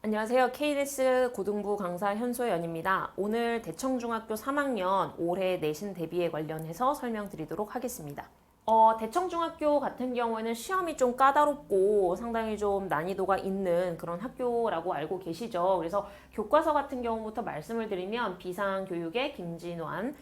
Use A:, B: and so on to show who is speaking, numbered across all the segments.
A: 안녕하세요. KNS 고등부 강사 현소연입니다. 오늘 대청중학교 3학년 올해 내신 대비에 관련해서 설명드리도록 하겠습니다. 대청중학교 같은 경우에는 시험이 좀 까다롭고 상당히 좀 난이도가 있는 그런 학교라고 알고 계시죠. 그래서 교과서 같은 경우부터 말씀을 드리면 비상교육의 김진환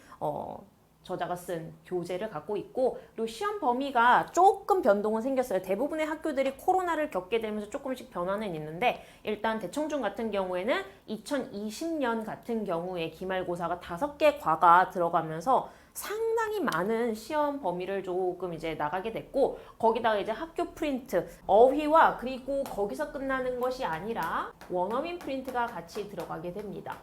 A: 저자가 쓴 교재를 갖고 있고, 그리고 시험 범위가 조금 변동은 생겼어요. 대부분의 학교들이 코로나를 겪게 되면서 조금씩 변화는 있는데, 일단 대청중 같은 경우에는 2020년 같은 경우에 기말고사가 5개 과가 들어가면서 상당히 많은 시험 범위를 조금 이제 나가게 됐고, 거기다가 이제 학교 프린트, 어휘와 그리고 거기서 끝나는 것이 아니라 원어민 프린트가 같이 들어가게 됩니다.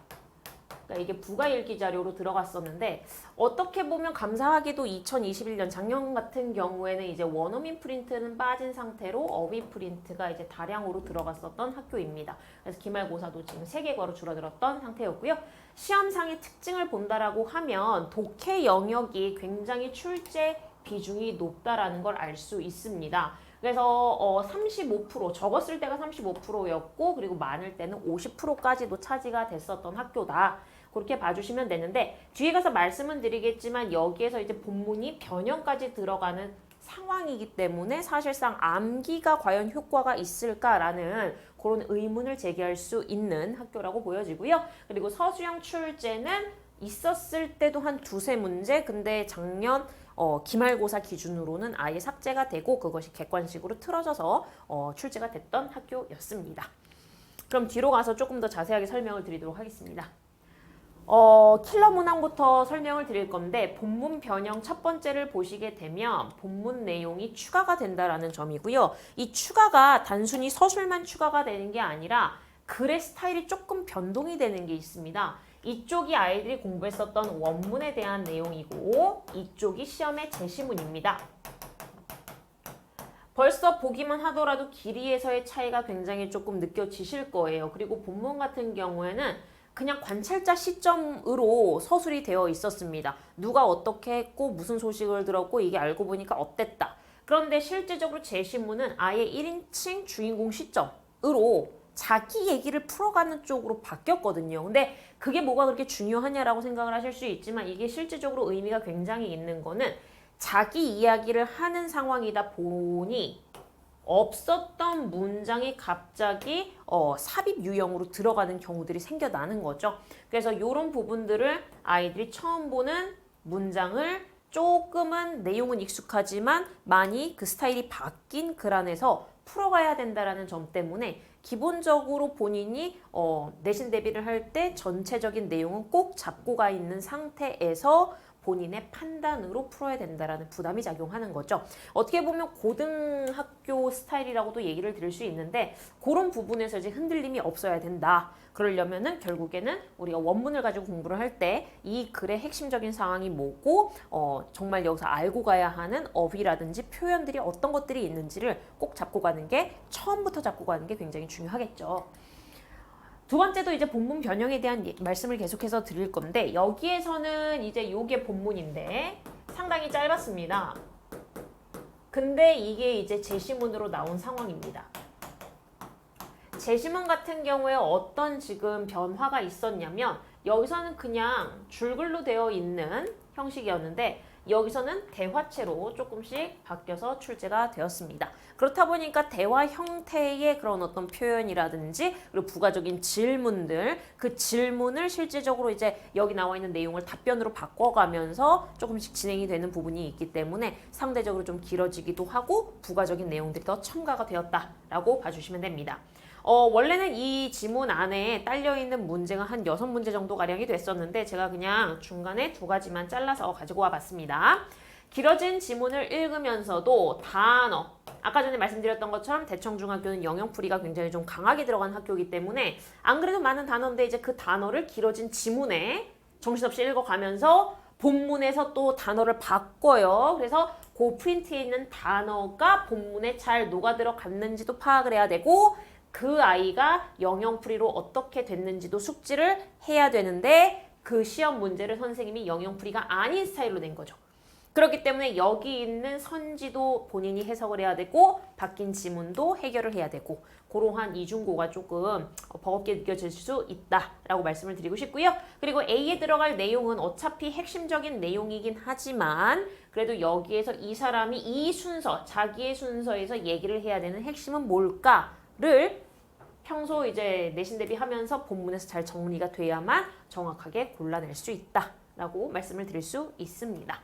A: 그러니까 이게 부가일기 자료로 들어갔었는데, 어떻게 보면 감사하게도 2021년 작년 같은 경우에는 이제 원어민 프린트는 빠진 상태로 어휘 프린트가 이제 다량으로 들어갔었던 학교입니다. 그래서 기말고사도 지금 3개과로 줄어들었던 상태였고요. 시험상의 특징을 본다라고 하면 독해 영역이 굉장히 출제 비중이 높다라는 걸 알 수 있습니다. 그래서 35% 적었을 때가 35%였고, 그리고 많을 때는 50%까지도 차지가 됐었던 학교다. 그렇게 봐주시면 되는데, 뒤에 가서 말씀은 드리겠지만 여기에서 이제 본문이 변형까지 들어가는 상황이기 때문에 사실상 암기가 과연 효과가 있을까라는 그런 의문을 제기할 수 있는 학교라고 보여지고요. 그리고 서술형 출제는 있었을 때도 한 2-3문제, 근데 작년 기말고사 기준으로는 아예 삭제가 되고 그것이 객관식으로 틀어져서 출제가 됐던 학교였습니다. 그럼 뒤로 가서 조금 더 자세하게 설명을 드리도록 하겠습니다. 킬러 문항부터 설명을 드릴 건데, 본문 변형 첫 번째를 보시게 되면 본문 내용이 추가가 된다라는 점이고요. 이 추가가 단순히 서술만 추가가 되는 게 아니라 글의 스타일이 조금 변동이 되는 게 있습니다. 이쪽이 아이들이 공부했었던 원문에 대한 내용이고, 이쪽이 시험의 제시문입니다. 벌써 보기만 하더라도 길이에서의 차이가 굉장히 조금 느껴지실 거예요. 그리고 본문 같은 경우에는 그냥 관찰자 시점으로 서술이 되어 있었습니다. 누가 어떻게 했고 무슨 소식을 들었고 이게 알고 보니까 어땠다. 그런데 실제적으로 제시문은 아예 1인칭 주인공 시점으로 자기 얘기를 풀어가는 쪽으로 바뀌었거든요. 근데 그게 뭐가 그렇게 중요하냐라고 생각을 하실 수 있지만, 이게 실질적으로 의미가 굉장히 있는 거는 자기 이야기를 하는 상황이다 보니 없었던 문장이 갑자기 삽입 유형으로 들어가는 경우들이 생겨나는 거죠. 그래서 이런 부분들을 아이들이 처음 보는 문장을 조금은 내용은 익숙하지만 많이 그 스타일이 바뀐 글 안에서 풀어가야 된다라는 점 때문에 기본적으로 본인이 내신 대비를 할 때 전체적인 내용은 꼭 잡고 가 있는 상태에서 본인의 판단으로 풀어야 된다라는 부담이 작용하는 거죠. 어떻게 보면 고등학교 스타일이라고도 얘기를 드릴 수 있는데, 그런 부분에서 이제 흔들림이 없어야 된다. 그러려면은 결국에는 우리가 원문을 가지고 공부를 할 때 이 글의 핵심적인 상황이 뭐고, 정말 여기서 알고 가야 하는 어휘라든지 표현들이 어떤 것들이 있는지를 꼭 잡고 가는 게, 처음부터 잡고 가는 게 굉장히 중요하겠죠. 두 번째도 이제 본문 변형에 대한 말씀을 계속해서 드릴 건데, 여기에서는 이제 요게 본문인데 상당히 짧았습니다. 근데 이게 이제 제시문으로 나온 상황입니다. 제시문 같은 경우에 어떤 지금 변화가 있었냐면, 여기서는 그냥 줄글로 되어 있는 형식이었는데 여기서는 대화체로 조금씩 바뀌어서 출제가 되었습니다. 그렇다 보니까 대화 형태의 그런 어떤 표현이라든지, 그리고 부가적인 질문들, 그 질문을 실질적으로 이제 여기 나와 있는 내용을 답변으로 바꿔가면서 조금씩 진행이 되는 부분이 있기 때문에 상대적으로 좀 길어지기도 하고 부가적인 내용들이 더 첨가가 되었다라고 봐주시면 됩니다. 원래는 이 지문 안에 딸려있는 문제가 한 6문제 정도 가량이 됐었는데, 제가 그냥 중간에 2가지만 잘라서 가지고 와봤습니다. 길어진 지문을 읽으면서도 단어, 아까 전에 말씀드렸던 것처럼 대청중학교는 영역풀이가 굉장히 좀 강하게 들어간 학교이기 때문에 안 그래도 많은 단어인데 이제 그 단어를 길어진 지문에 정신없이 읽어가면서 본문에서 또 단어를 바꿔요. 그래서 그 프린트에 있는 단어가 본문에 잘 녹아들어갔는지도 파악을 해야 되고, 그 아이가 영역풀이로 어떻게 됐는지도 숙지를 해야 되는데, 그 시험 문제를 선생님이 영역풀이가 아닌 스타일로 낸 거죠. 그렇기 때문에 여기 있는 선지도 본인이 해석을 해야 되고 바뀐 지문도 해결을 해야 되고 그러한 이중고가 조금 버겁게 느껴질 수 있다라고 말씀을 드리고 싶고요. 그리고 A에 들어갈 내용은 어차피 핵심적인 내용이긴 하지만 그래도 여기에서 이 사람이 이 순서, 자기의 순서에서 얘기를 해야 되는 핵심은 뭘까를 평소 이제 내신 대비하면서 본문에서 잘 정리가 돼야만 정확하게 골라낼 수 있다라고 말씀을 드릴 수 있습니다.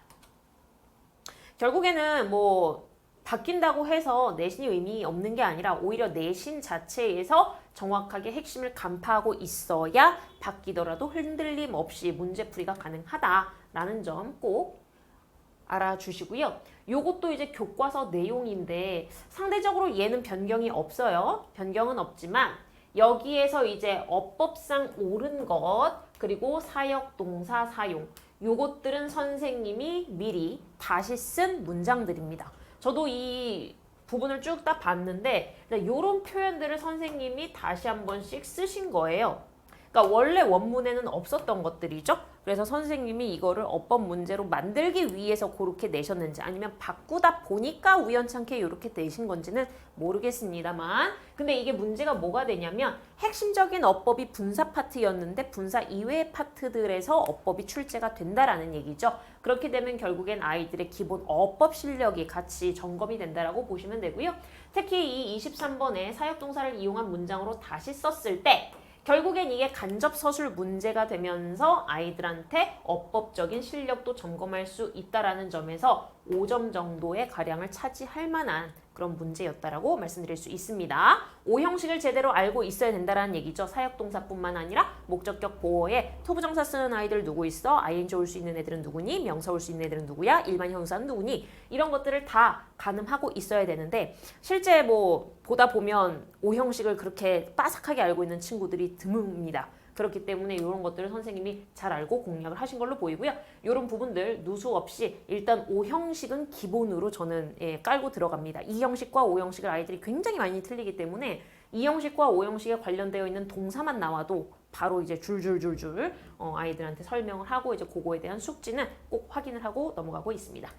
A: 결국에는 뭐 바뀐다고 해서 내신이 의미 없는 게 아니라 오히려 내신 자체에서 정확하게 핵심을 간파하고 있어야 바뀌더라도 흔들림 없이 문제풀이가 가능하다라는 점 꼭 알아주시고요. 요것도 이제 교과서 내용인데 상대적으로 얘는 변경이 없어요. 변경은 없지만 여기에서 이제 어법상 옳은 것 그리고 사역동사 사용 요것들은 선생님이 미리 다시 쓴 문장들입니다. 저도 이 부분을 쭉 다 봤는데 이런 표현들을 선생님이 다시 한 번씩 쓰신 거예요. 그러니까 원래 원문에는 없었던 것들이죠. 그래서 선생님이 이거를 어법 문제로 만들기 위해서 그렇게 내셨는지 아니면 바꾸다 보니까 우연찮게 이렇게 내신 건지는 모르겠습니다만 근데 이게 문제가 뭐가 되냐면 핵심적인 어법이 분사 파트였는데 분사 이외의 파트들에서 어법이 출제가 된다라는 얘기죠. 그렇게 되면 결국엔 아이들의 기본 어법 실력이 같이 점검이 된다라고 보시면 되고요. 특히 이 23번에 사역동사를 이용한 문장으로 다시 썼을 때 결국엔 이게 간접서술 문제가 되면서 아이들한테 어법적인 실력도 점검할 수 있다라는 점에서 5점 정도의 가량을 차지할 만한 그런 문제였다라고 말씀드릴 수 있습니다. O 형식을 제대로 알고 있어야 된다라는 얘기죠. 사역동사뿐만 아니라 목적격 보어에 투부정사 쓰는 아이들 누구 있어? ING 올 수 있는 애들은 누구니? 명사 올 수 있는 애들은 누구야? 일반 형사는 누구니? 이런 것들을 다 가늠하고 있어야 되는데 실제 뭐 보다 보면 O 형식을 그렇게 빠삭하게 알고 있는 친구들이 드뭅니다. 그렇기 때문에 이런 것들을 선생님이 잘 알고 공략을 하신 걸로 보이고요. 이런 부분들 누수 없이 일단 O 형식은 기본으로 저는 깔고 들어갑니다. 이 형식과 O 형식을 아이들이 굉장히 많이 틀리기 때문에 이 형식과 O 형식에 관련되어 있는 동사만 나와도 바로 이제 줄줄줄줄 아이들한테 설명을 하고 이제 그거에 대한 숙지는 꼭 확인을 하고 넘어가고 있습니다.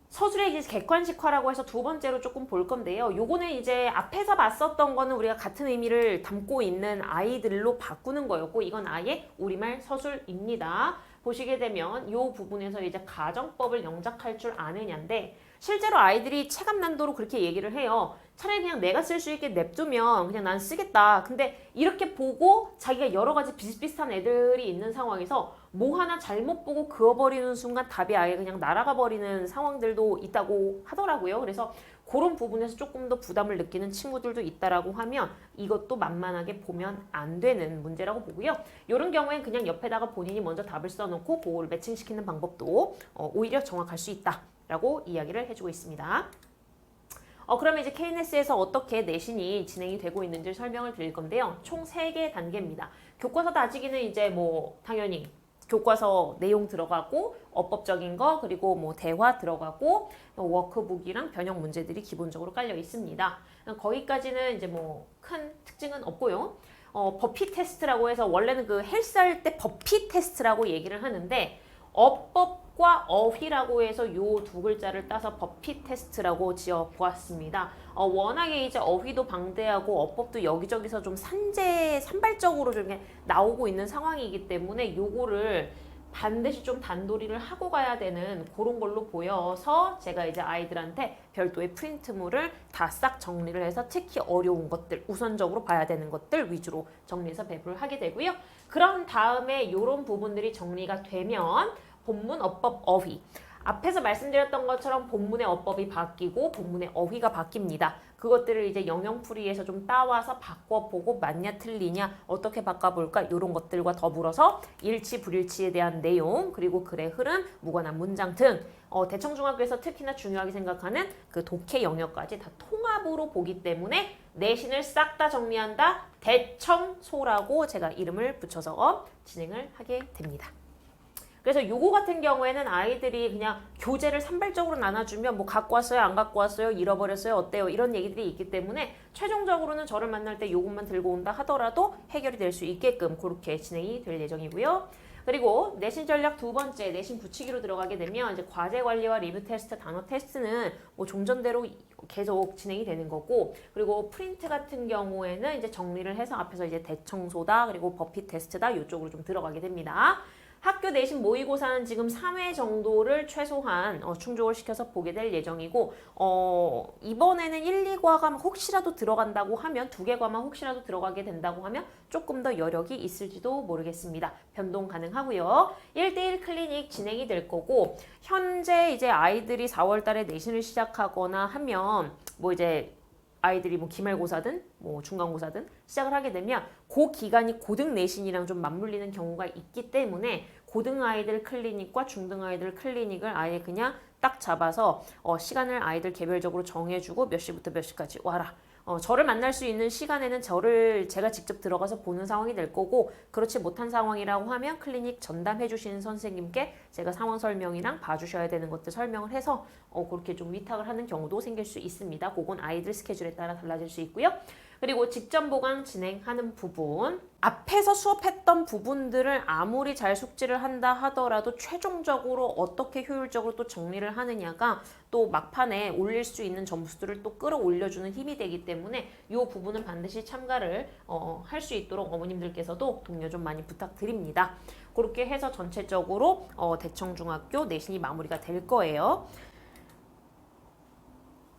A: 서술의 이제 객관식화라고 해서 두 번째로 조금 볼 건데요. 요거는 이제 앞에서 봤었던 거는 우리가 같은 의미를 담고 있는 아이들로 바꾸는 거였고 이건 아예 우리말 서술입니다. 보시게 되면 이 부분에서 이제 가정법을 영작할 줄 아느냐인데 실제로 아이들이 체감 난도로 그렇게 얘기를 해요. 차라리 그냥 내가 쓸 수 있게 냅두면 그냥 난 쓰겠다. 근데 이렇게 보고 자기가 여러 가지 비슷비슷한 애들이 있는 상황에서 뭐 하나 잘못 보고 그어버리는 순간 답이 아예 그냥 날아가 버리는 상황들도 있다고 하더라고요. 그래서 그런 부분에서 조금 더 부담을 느끼는 친구들도 있다라고 하면 이것도 만만하게 보면 안 되는 문제라고 보고요. 이런 경우엔 그냥 옆에다가 본인이 먼저 답을 써놓고 그걸 매칭시키는 방법도 오히려 정확할 수 있다라고 이야기를 해주고 있습니다. 그러면 이제 KNS에서 어떻게 내신이 진행이 되고 있는지 설명을 드릴 건데요. 총 3개 단계입니다. 교과서 다지기는 이제 뭐 당연히 교과서 내용 들어가고 어법적인 거 그리고 뭐 대화 들어가고 워크북이랑 변형 문제들이 기본적으로 깔려 있습니다. 거기까지는 이제 뭐 큰 특징은 없고요. 버피 테스트라고 해서 원래는 그 헬스할 때 버피 테스트라고 얘기를 하는데 어법과 어휘라고 해서 요 두 글자를 따서 버피 테스트라고 지어 보았습니다. 워낙에 이제 어휘도 방대하고 어법도 여기저기서 좀 산발적으로 좀 나오고 있는 상황이기 때문에 요거를 반드시 좀 단도리를 하고 가야 되는 그런 걸로 보여서 제가 이제 아이들한테 별도의 프린트물을 다 싹 정리를 해서 특히 어려운 것들, 우선적으로 봐야 되는 것들 위주로 정리해서 배부를 하게 되고요. 그런 다음에 이런 부분들이 정리가 되면 본문, 어법, 어휘. 앞에서 말씀드렸던 것처럼 본문의 어법이 바뀌고 본문의 어휘가 바뀝니다. 그것들을 이제 영영풀이에서 좀 따와서 바꿔보고 맞냐 틀리냐 어떻게 바꿔볼까 이런 것들과 더불어서 일치 불일치에 대한 내용 그리고 글의 흐름, 무관한 문장 등 대청중학교에서 특히나 중요하게 생각하는 그 독해 영역까지 다 통합으로 보기 때문에 내신을 싹 다 정리한다 대청소라고 제가 이름을 붙여서 진행을 하게 됩니다. 그래서 요거 같은 경우에는 아이들이 그냥 교재를 산발적으로 나눠주면 뭐 갖고 왔어요, 안 갖고 왔어요, 잃어버렸어요, 어때요? 이런 얘기들이 있기 때문에 최종적으로는 저를 만날 때 요것만 들고 온다 하더라도 해결이 될 수 있게끔 그렇게 진행이 될 예정이고요. 그리고 내신 전략 두 번째, 내신 붙이기로 들어가게 되면 이제 과제 관리와 리뷰 테스트, 단어 테스트는 뭐 종전대로 계속 진행이 되는 거고, 그리고 프린트 같은 경우에는 이제 정리를 해서 앞에서 이제 대청소다, 그리고 버핏 테스트다 이쪽으로 좀 들어가게 됩니다. 학교 내신 모의고사는 지금 3회 정도를 최소한 충족을 시켜서 보게 될 예정이고, 이번에는 1, 2과가 혹시라도 들어간다고 하면, 2개 과만 혹시라도 들어가게 된다고 하면 조금 더 여력이 있을지도 모르겠습니다. 변동 가능하고요. 1대1 클리닉 진행이 될 거고, 현재 이제 아이들이 4월 달에 내신을 시작하거나 하면 뭐 이제 아이들이 뭐 기말고사든 뭐 중간고사든 시작을 하게 되면 그 기간이 고등 내신이랑 좀 맞물리는 경우가 있기 때문에 고등 아이들 클리닉과 중등 아이들 클리닉을 아예 그냥 딱 잡아서 시간을 아이들 개별적으로 정해주고 몇 시부터 몇 시까지 와라. 저를 만날 수 있는 시간에는 제가 직접 들어가서 보는 상황이 될 거고, 그렇지 못한 상황이라고 하면 클리닉 전담해 주시는 선생님께 제가 상황 설명이랑 봐주셔야 되는 것들 설명을 해서 그렇게 좀 위탁을 하는 경우도 생길 수 있습니다. 그건 아이들 스케줄에 따라 달라질 수 있고요. 그리고 직전 보강 진행하는 부분, 앞에서 수업했던 부분들을 아무리 잘 숙지를 한다 하더라도 최종적으로 어떻게 효율적으로 또 정리를 하느냐가 또 막판에 올릴 수 있는 점수들을 또 끌어올려주는 힘이 되기 때문에 이 부분은 반드시 참가를 할 수 있도록 어머님들께서도 독려 좀 많이 부탁드립니다. 그렇게 해서 전체적으로 대청중학교 내신이 마무리가 될 거예요.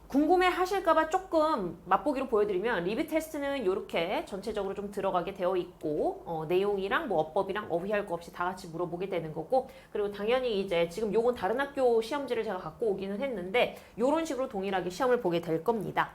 A: 궁금해 하실까봐 조금 맛보기로 보여드리면, 리뷰 테스트는 이렇게 전체적으로 좀 들어가게 되어 있고, 내용이랑 뭐 어법이랑 어휘할 거 없이 다 같이 물어보게 되는 거고, 그리고 당연히 이제 지금 요건 다른 학교 시험지를 제가 갖고 오기는 했는데 요런 식으로 동일하게 시험을 보게 될 겁니다.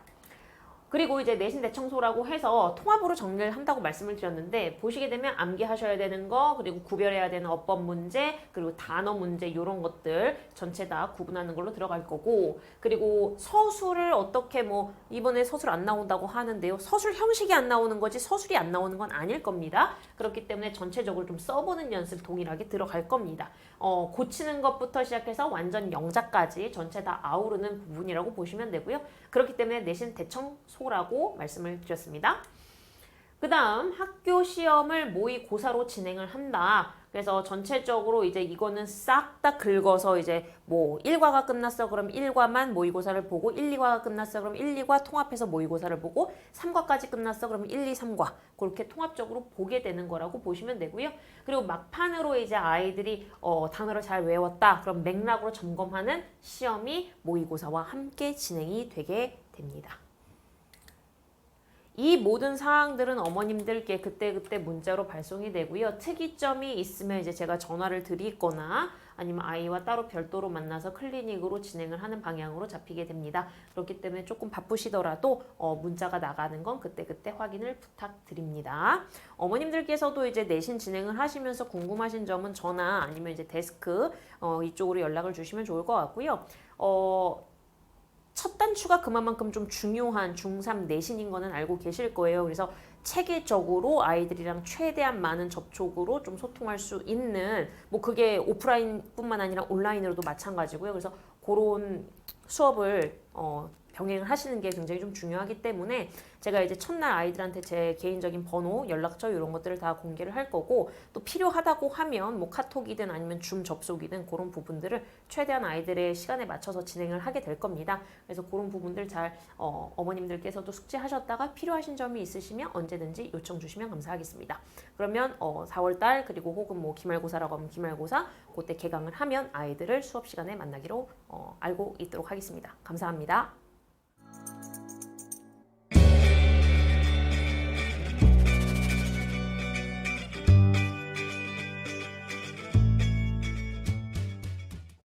A: 그리고 이제 내신 대청소라고 해서 통합으로 정리를 한다고 말씀을 드렸는데, 보시게 되면 암기하셔야 되는 거, 그리고 구별해야 되는 어법 문제, 그리고 단어 문제 이런 것들 전체 다 구분하는 걸로 들어갈 거고, 그리고 서술을 어떻게 뭐 이번에 서술 안 나온다고 하는데요. 서술 형식이 안 나오는 거지 서술이 안 나오는 건 아닐 겁니다. 그렇기 때문에 전체적으로 좀 써보는 연습 동일하게 들어갈 겁니다. 고치는 것부터 시작해서 완전 영작까지 전체 다 아우르는 부분이라고 보시면 되고요. 그렇기 때문에 내신 대청소라고 말씀을 드렸습니다. 그 다음 학교 시험을 모의고사로 진행을 한다. 그래서 전체적으로 이제 이거는 싹 다 긁어서 이제 뭐 1과가 끝났어 그럼 1과만 모의고사를 보고, 1, 2과가 끝났어 그럼 1, 2과 통합해서 모의고사를 보고, 3과까지 끝났어 그럼 1, 2, 3과 그렇게 통합적으로 보게 되는 거라고 보시면 되고요. 그리고 막판으로 이제 아이들이 단어를 잘 외웠다 그럼 맥락으로 점검하는 시험이 모의고사와 함께 진행이 되게 됩니다. 이 모든 사항들은 어머님들께 그때그때 문자로 발송이 되고요. 특이점이 있으면 이제 제가 전화를 드리거나 아니면 아이와 따로 별도로 만나서 클리닉으로 진행을 하는 방향으로 잡히게 됩니다. 그렇기 때문에 조금 바쁘시더라도 문자가 나가는 건 그때그때 확인을 부탁드립니다. 어머님들께서도 이제 내신 진행을 하시면서 궁금하신 점은 전화 아니면 이제 데스크 이쪽으로 연락을 주시면 좋을 것 같고요. 첫 단추가 그만큼 좀 중요한 중3 내신인 거는 알고 계실 거예요. 그래서 체계적으로 아이들이랑 최대한 많은 접촉으로 좀 소통할 수 있는, 뭐 그게 오프라인뿐만 아니라 온라인으로도 마찬가지고요. 그래서 그런 수업을 병행을 하시는 게 굉장히 좀 중요하기 때문에 제가 이제 첫날 아이들한테 제 개인적인 번호, 연락처 이런 것들을 다 공개를 할 거고, 또 필요하다고 하면 뭐 카톡이든 아니면 줌 접속이든 그런 부분들을 최대한 아이들의 시간에 맞춰서 진행을 하게 될 겁니다. 그래서 그런 부분들 잘 어머님들께서도 숙지하셨다가 필요하신 점이 있으시면 언제든지 요청 주시면 감사하겠습니다. 그러면 4월달 그리고 혹은 뭐 기말고사라고 하면 기말고사 그때 개강을 하면 아이들을 수업 시간에 만나기로 알고 있도록 하겠습니다. 감사합니다.